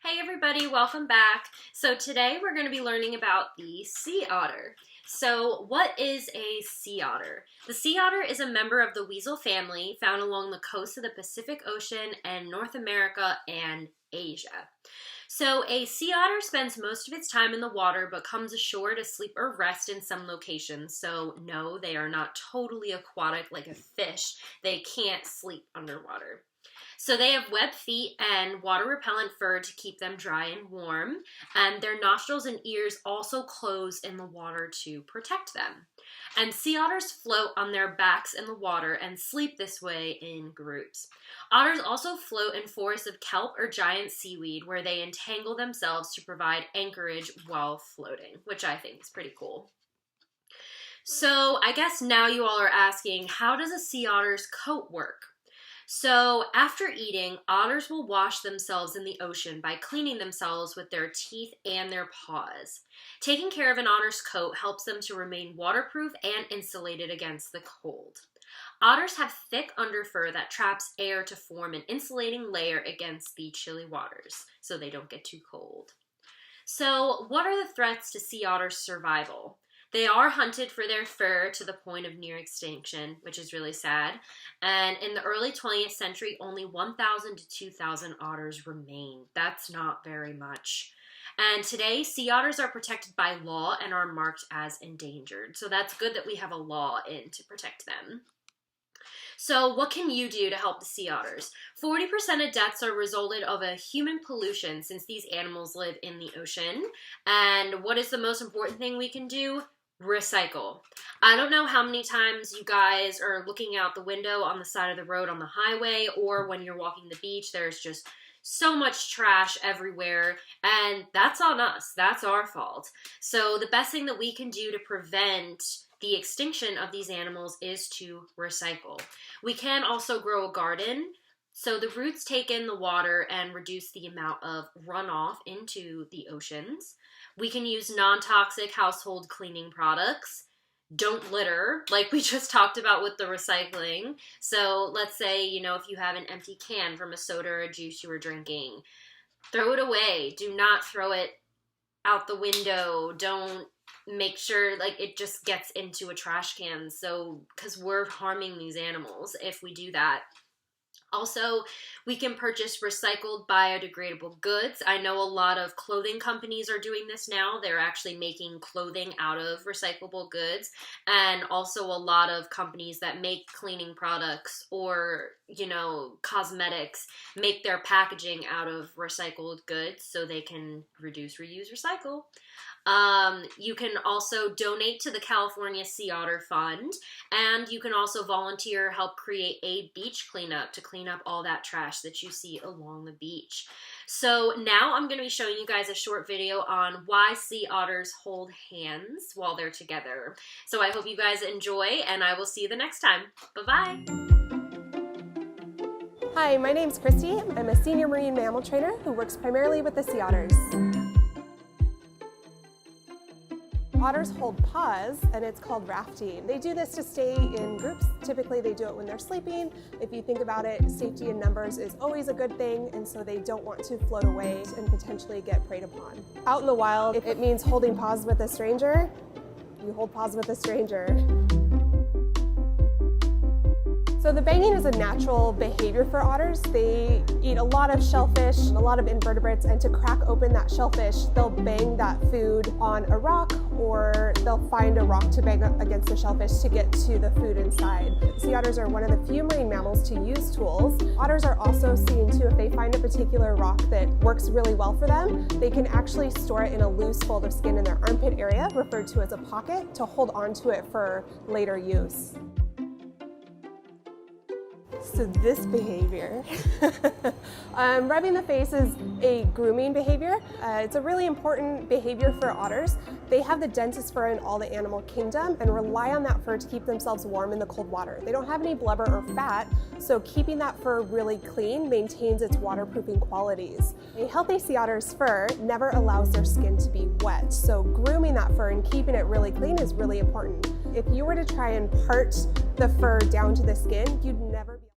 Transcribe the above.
Hey everybody, welcome back. So today we're going to be learning about the sea otter. So what is a sea otter? The sea otter is a member of the weasel family found along the coast of the Pacific Ocean and North America and Asia. So a sea otter spends most of its time in the water but comes ashore to sleep or rest in some locations. So no, they are not totally aquatic like a fish. They can't sleep underwater. So they have webbed feet and water-repellent fur to keep them dry and warm, and their nostrils and ears also close in the water to protect them. And sea otters float on their backs in the water and sleep this way in groups. Otters also float in forests of kelp or giant seaweed where they entangle themselves to provide anchorage while floating, which I think is pretty cool. So I guess now you all are asking, how does a sea otter's coat work? So after eating, otters will wash themselves in the ocean by cleaning themselves with their teeth and their paws. Taking care of an otter's coat helps them to remain waterproof and insulated against the cold. Otters have thick underfur that traps air to form an insulating layer against the chilly waters, so they don't get too cold. So what are the threats to sea otters' survival? They are hunted for their fur to the point of near extinction, which is really sad. And in the early 20th century, only 1,000 to 2,000 otters remain. That's not very much. And today, sea otters are protected by law and are marked as endangered. So that's good that we have a law in to protect them. So what can you do to help the sea otters? 40% of deaths are resulted of a human pollution since these animals live in the ocean. And what is the most important thing we can do? Recycle. I don't know how many times you guys are looking out the window on the side of the road on the highway, or when you're walking the beach, there's just so much trash everywhere, and that's on us. That's our fault. So the best thing that we can do to prevent the extinction of these animals is to recycle. We can also grow a garden. So the roots take in the water and reduce the amount of runoff into the oceans. We can use non-toxic household cleaning products. Don't litter, like we just talked about with the recycling. So let's say, if you have an empty can from a soda or a juice you were drinking, throw it away. Do not throw it out the window. Don't make sure it just gets into a trash can. So, because we're harming these animals if we do that. Also, we can purchase recycled biodegradable goods. I know a lot of clothing companies are doing this now. They're actually making clothing out of recyclable goods. And also a lot of companies that make cleaning products or, cosmetics make their packaging out of recycled goods so they can reduce, reuse, recycle. You can also donate to the California Sea Otter Fund, and you can also volunteer, help create a beach cleanup to clean up all that trash that you see along the beach. So now I'm going to be showing you guys a short video on why sea otters hold hands while they're together. So I hope you guys enjoy, and I will see you the next time. Bye-bye! Hi, my name's Christy. I'm a senior marine mammal trainer who works primarily with the sea otters. Otters hold paws, and it's called rafting. They do this to stay in groups. Typically, they do it when they're sleeping. If you think about it, safety in numbers is always a good thing, and so they don't want to float away and potentially get preyed upon. Out in the wild, it means holding paws with a stranger. You hold paws with a stranger. So the banging is a natural behavior for otters. They eat a lot of shellfish, a lot of invertebrates, and to crack open that shellfish, they'll bang that food on a rock, or they'll find a rock to bang up against the shellfish to get to the food inside. Sea otters are one of the few marine mammals to use tools. Otters are also seen to, if they find a particular rock that works really well for them, they can actually store it in a loose fold of skin in their armpit area, referred to as a pocket, to hold onto it for later use. So this behavior, rubbing the face is a grooming behavior. It's a really important behavior for otters. They have the densest fur in all the animal kingdom and rely on that fur to keep themselves warm in the cold water. They don't have any blubber or fat, so keeping that fur really clean maintains its waterproofing qualities. A healthy sea otter's fur never allows their skin to be wet, so grooming that fur and keeping it really clean is really important. If you were to try and part the fur down to the skin, you'd never